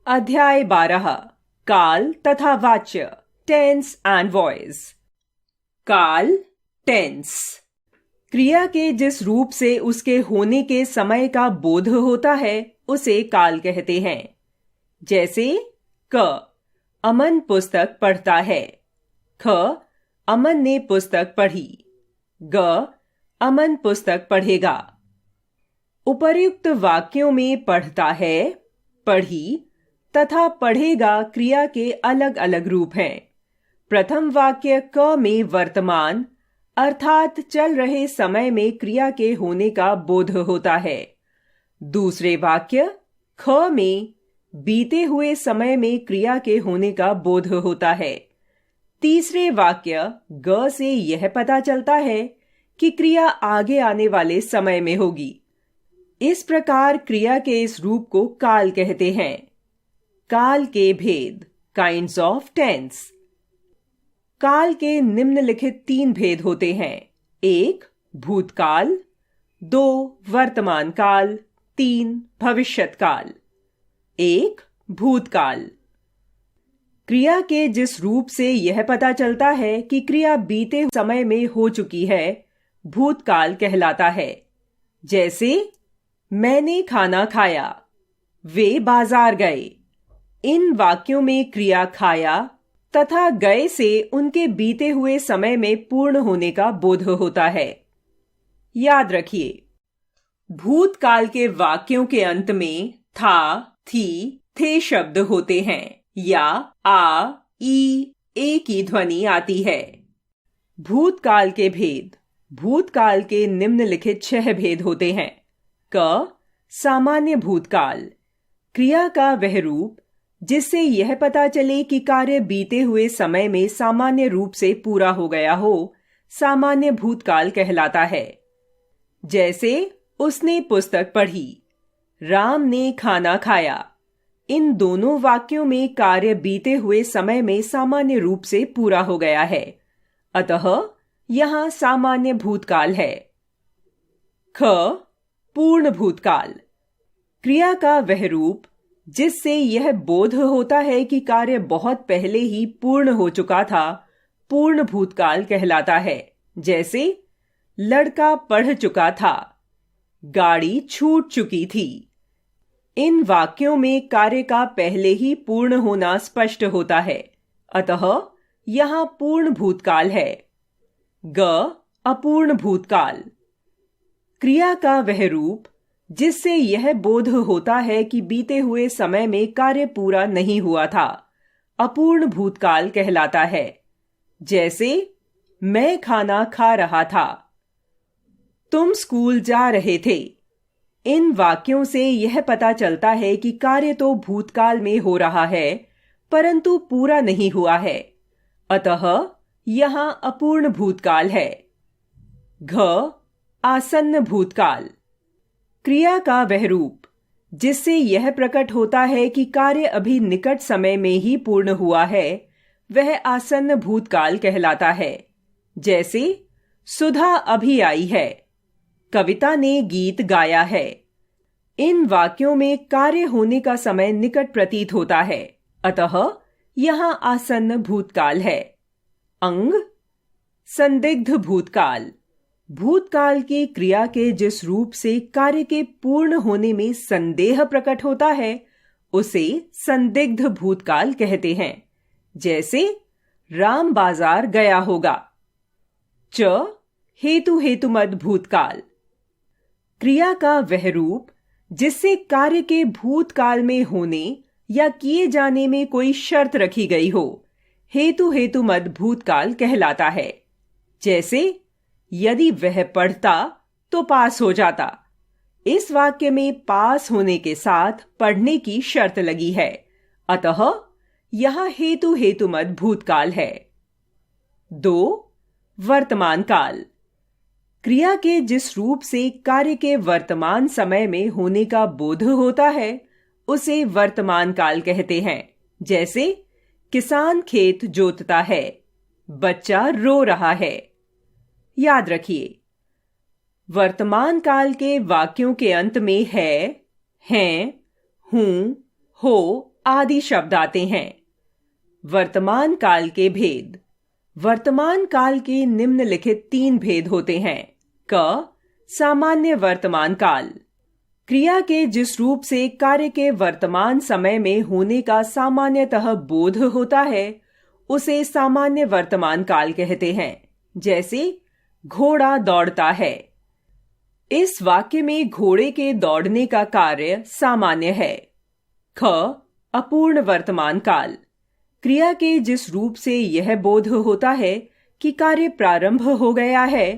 अध्याय 12 काल तथा वाच्य टेंस एंड वॉइस। काल टेंस क्रिया के जिस रूप से उसके होने के समय का बोध होता है उसे काल कहते हैं। जैसे क अमन पुस्तक पढ़ता है, ख अमन ने पुस्तक पढ़ी, ग अमन पुस्तक पढ़ेगा। उपर्युक्त वाक्यों में पढ़ता है, पढ़ी तथा पढ़ेगा क्रिया के अलग अलग रूप हैं। प्रथम वाक्य क में वर्तमान अर्थात चल रहे समय में क्रिया के होने का बोध होता है। दूसरे वाक्य ख में बीते हुए समय में क्रिया के होने का बोध होता है। तीसरे वाक्य ग से यह पता चलता है कि क्रिया आगे आने वाले समय में होगी। इस प्रकार क्रिया के इस रूप को काल कहते हैं। काल के भेद काइंड्स ऑफ टेंस। काल के निम्नलिखित 3 भेद होते हैं। 1 भूतकाल, 2 वर्तमान काल, 3 भविष्यत काल। 1 भूतकाल क्रिया के जिस रूप से यह पता चलता है कि क्रिया बीते समय में हो चुकी है भूतकाल कहलाता है। जैसे मैंने खाना खाया, वे बाजार गए। इन वाक्यों में क्रिया खाया तथा गए से उनके बीते हुए समय में पूर्ण होने का बोध होता है। याद रखिए, भूतकाल के वाक्यों के अंत में था, थी, थे शब्द होते हैं या आ, ई, ए की ध्वनि आती है। भूतकाल के भेद भूतकाल के निम्नलिखित 6 भेद होते हैं। क सामान्य भूतकाल क्रिया का वह रूप जिससे यह पता चले कि कार्य बीते हुए समय में सामान्य रूप से पूरा हो गया हो, सामान्य भूतकाल कहलाता है। जैसे उसने पुस्तक पढ़ी, राम ने खाना खाया। इन दोनों वाक्यों में कार्य बीते हुए समय में सामान्य रूप से पूरा हो गया है, अतः यहां सामान्य भूतकाल है। ख पूर्ण भूतकाल क्रिया का वह रूप जिससे यह बोध होता है कि कार्य बहुत पहले ही पूर्ण हो चुका था, पूर्ण भूतकाल कहलाता है। जैसे लड़का पढ़ चुका था, गाड़ी छूट चुकी थी। इन वाक्यों में कार्य का पहले ही पूर्ण होना स्पष्ट होता है, अतः यहां पूर्ण भूतकाल है। ग अपूर्ण भूतकाल क्रिया का वह रूप जिससे यह बोध होता है कि बीते हुए समय में कार्य पूरा नहीं हुआ था, अपूर्ण भूतकाल कहलाता है। जैसे मैं खाना खा रहा था, तुम स्कूल जा रहे थे। इन वाक्यों से यह पता चलता है कि कार्य तो भूतकाल में हो रहा है परंतु पूरा नहीं हुआ है, अतः यहां अपूर्ण भूतकाल है। घ आसन्न भूतकाल क्रिया का वह रूप जिससे यह प्रकट होता है कि कार्य अभी निकट समय में ही पूर्ण हुआ है, वह आसन्न भूतकाल कहलाता है। जैसे सुधा अभी आई है, कविता ने गीत गाया है। इन वाक्यों में कार्य होने का समय निकट प्रतीत होता है, अतः यहां आसन्न भूतकाल है। अंग संदिग्ध भूतकाल भूतकाल की क्रिया के जिस रूप से कार्य के पूर्ण होने में संदेह प्रकट होता है उसे संदिग्ध भूतकाल कहते हैं। जैसे राम बाजार गया होगा। च हेतु हेतुमद भूतकाल क्रिया का वह रूप जिससे कार्य के भूतकाल में होने या किए जाने में कोई शर्त रखी गई हो, हेतु हेतुमद भूतकाल कहलाता है। जैसे यदि वह पढ़ता तो पास हो जाता। इस वाक्य में पास होने के साथ पढ़ने की शर्त लगी है, अतः यहां हेतु हेतुमद भूतकाल है। 2 वर्तमान काल क्रिया के जिस रूप से कार्य के वर्तमान समय में होने का बोध होता है उसे वर्तमान काल कहते हैं। जैसे किसान खेत जोतता है, बच्चा रो रहा है। याद रखिए, वर्तमान काल के वाक्यों के अंत में है, हैं, हूं, हो आदि शब्द आते हैं। वर्तमान काल के भेद। वर्तमान काल के निम्नलिखित 3 भेद होते हैं। क, सामान्य वर्तमान काल। क्रिया के जिस रूप से कार्य के वर्तमान समय में होने का सामान्यतः बोध होता है उसे सामान्य वर्तमान काल कहते हैं। जैसे घोड़ा दौड़ता है। इस वाक्य में घोड़े के दौड़ने का कार्य सामान्य है। ख, अपूर्ण वर्तमान काल। क्रिया के जिस रूप से यह बोध होता है कि कार्य प्रारंभ हो गया है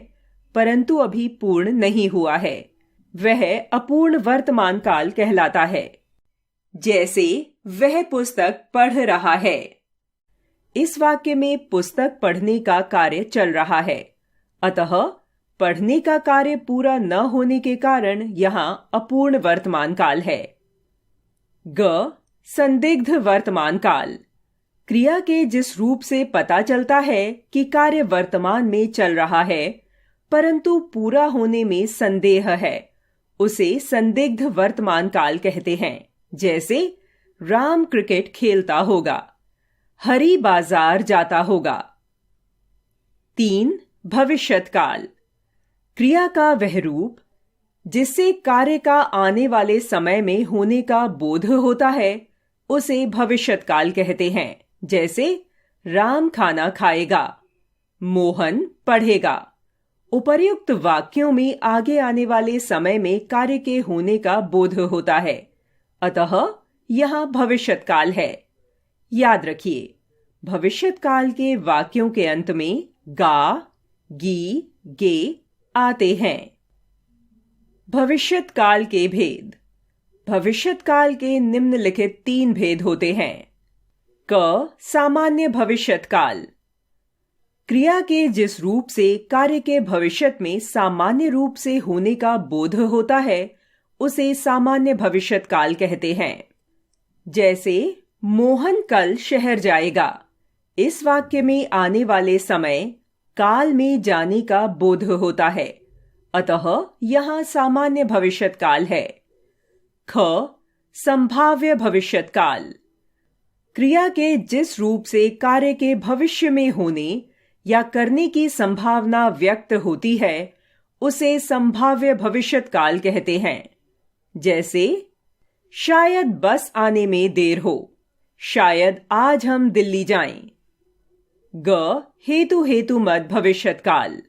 परंतु अभी पूर्ण नहीं हुआ है, वह अपूर्ण वर्तमान काल कहलाता है। जैसे वह पुस्तक पढ़ रहा है। इस वाक्य में पुस्तक पढ़ने का कार्य चल रहा है, अतः पढ़ने का कार्य पूरा न होने के कारण यहां अपूर्ण वर्तमान काल है। ग, संदिग्ध वर्तमान काल। क्रिया के जिस रूप से पता चलता है कि कार्य वर्तमान में चल रहा है परंतु पूरा होने में संदेह है, उसे संदिग्ध वर्तमान काल कहते हैं। जैसे राम क्रिकेट खेलता होगा, हरि बाजार जाता होगा। 3, भविष्यत काल। क्रिया का वह रूप जिससे कार्य का आने वाले समय में होने का बोध होता है उसे भविष्यत काल कहते हैं। जैसे राम खाना खाएगा, मोहन पढ़ेगा। उपर्युक्त वाक्यों में आगे आने वाले समय में कार्य के होने का बोध होता है, अतः यहां भविष्यत काल है। याद रखिए, भविष्यत काल के वाक्यों के अंत में गा, गी, गे आते हैं। भविष्यत काल के भेद। भविष्यत काल के निम्नलिखित 3 भेद होते हैं। क, सामान्य भविष्यत काल। क्रिया के जिस रूप से कार्य के भविष्यत में सामान्य रूप से होने का बोध होता है उसे सामान्य भविष्यत काल कहते हैं। जैसे मोहन कल शहर जाएगा। इस वाक्य में आने वाले समय काल में जाने का बोध होता है, अतः यहां सामान्य भविष्यत काल है। ख, संभाव्य भविष्यत काल। क्रिया के जिस रूप से कार्य के भविष्य में होने या करने की संभावना व्यक्त होती है उसे संभाव्य भविष्यत काल कहते हैं। जैसे शायद बस आने में देर हो, शायद आज हम दिल्ली जाएं। ग, हेतु मत भविष्यत काल।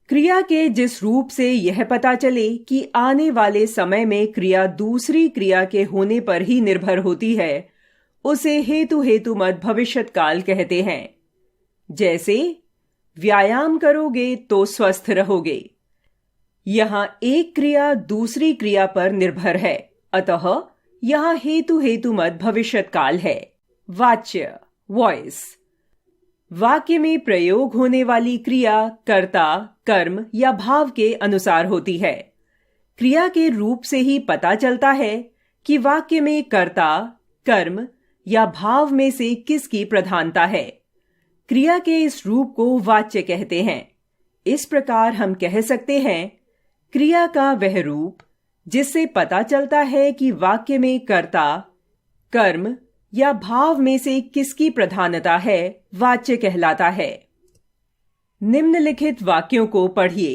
क्रिया के जिस रूप से यह पता चले कि आने वाले समय में क्रिया दूसरी क्रिया के होने पर ही निर्भर होती है उसे हेतु मत भविष्यत काल कहते हैं। जैसे व्यायाम करोगे तो स्वस्थ रहोगे। यहां एक क्रिया दूसरी क्रिया पर निर्भर है, अतः यहां हेतु मत भविष्यत काल है। वाच्य, वॉइस। वाक्य में प्रयोग होने वाली क्रिया कर्ता, कर्म या भाव के अनुसार होती है। क्रिया के रूप से ही पता चलता है कि वाक्य में कर्ता, कर्म या भाव में से किसकी प्रधानता है। क्रिया के इस रूप को वाच्य कहते हैं। इस प्रकार हम कह सकते हैं, क्रिया का वह रूप जिससे पता चलता है कि वाक्य में कर्ता, कर्म या भाव में से किसकी प्रधानता है वाच्य कहलाता है। निम्नलिखित वाक्यों को पढ़िए।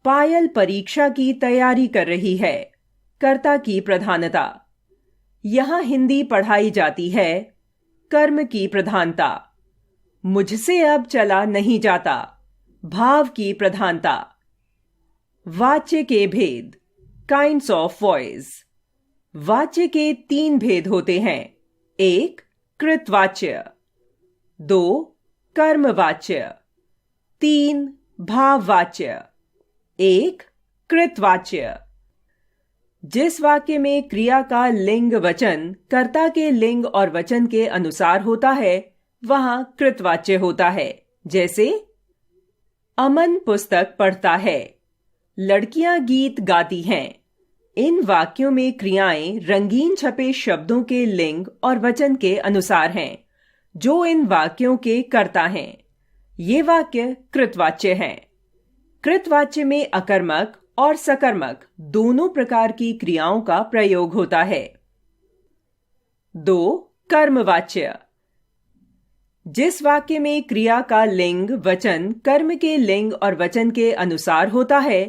पायल परीक्षा की तैयारी कर रही है। कर्ता की प्रधानता। यहां हिंदी पढ़ाई जाती है। कर्म की प्रधानता। मुझसे अब चला नहीं जाता। भाव की प्रधानता। वाच्य के भेद, काइंड्स ऑफ वॉइस। वाच्य के 3 भेद होते हैं। 1, कृतवाच्य। 2, कर्मवाच्य। 3, भाववाच्य। 1, कृतवाच्य। जिस वाक्य में क्रिया का लिंग वचन कर्ता के लिंग और वचन के अनुसार होता है वहां कृतवाच्य होता है। जैसे अमन पुस्तक पढ़ता है, लड़कियां गीत गाती हैं। इन वाक्यों में क्रियाएं रंगीन छपे शब्दों के लिंग और वचन के अनुसार हैं, जो इन वाक्यों के कर्ता हैं। ये वाक्य कृतवाच्य हैं। कृतवाच्य में अकर्मक और सकर्मक दोनों प्रकार की क्रियाओं का प्रयोग होता है। 2. कर्मवाच्य। जिस वाक्य में क्रिया का लिंग वचन कर्म के लिंग और वचन के अनुसार होता है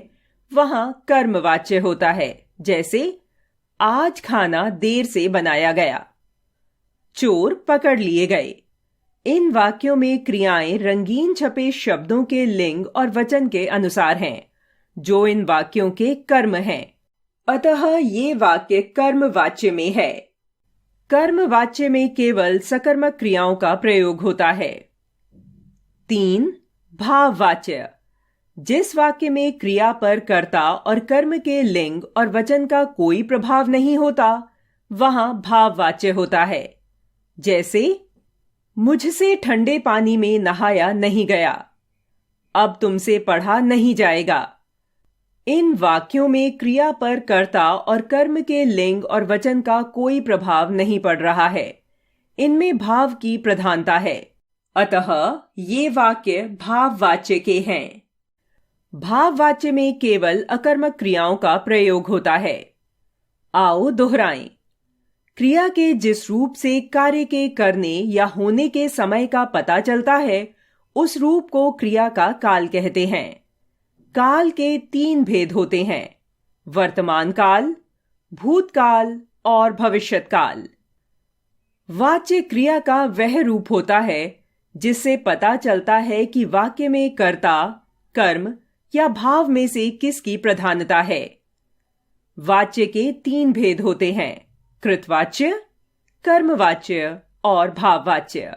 वहां कर्मवाच्य होता है, जैसे आज खाना देर से बनाया गया, चोर पकड़ लिए गए। इन वाक्यों में क्रियाएं रंगीन छपे शब्दों के लिंग और वचन के अनुसार हैं, जो इन वाक्यों के कर्म हैं। अतः ये वाक्य कर्मवाच्य में है। कर्मवाच्य में केवल सकर्मक क्रियाओं का प्रयोग होता है। 3. भाववाच्य। जिस वाक्य में क्रिया पर कर्ता और कर्म के लिंग और वचन का कोई प्रभाव नहीं होता वहां भाववाच्य होता है, जैसे मुझसे ठंडे पानी में नहाया नहीं गया, अब तुमसे पढ़ा नहीं जाएगा। इन वाक्यों में क्रिया पर कर्ता और कर्म के लिंग और वचन का कोई प्रभाव नहीं पड़ रहा है, इनमें भाव की प्रधानता है, अतः ये वाक्य भाववाच्य के हैं। भाववाच्य में केवल अकर्मक क्रियाओं का प्रयोग होता है। आओ दोहराएं। क्रिया के जिस रूप से कार्य के करने या होने के समय का पता चलता है उस रूप को क्रिया का काल कहते हैं। काल के 3 भेद होते हैं: वर्तमान काल, भूतकाल और भविष्यत काल। वाच्य क्रिया का वह रूप होता है जिससे पता चलता है कि वाक्य में कर्ता, कर्म या भाव में से किसकी प्रधानता है। वाच्य के 3 भेद होते हैं: कृतवाच्य, कर्मवाच्य और भाववाच्य।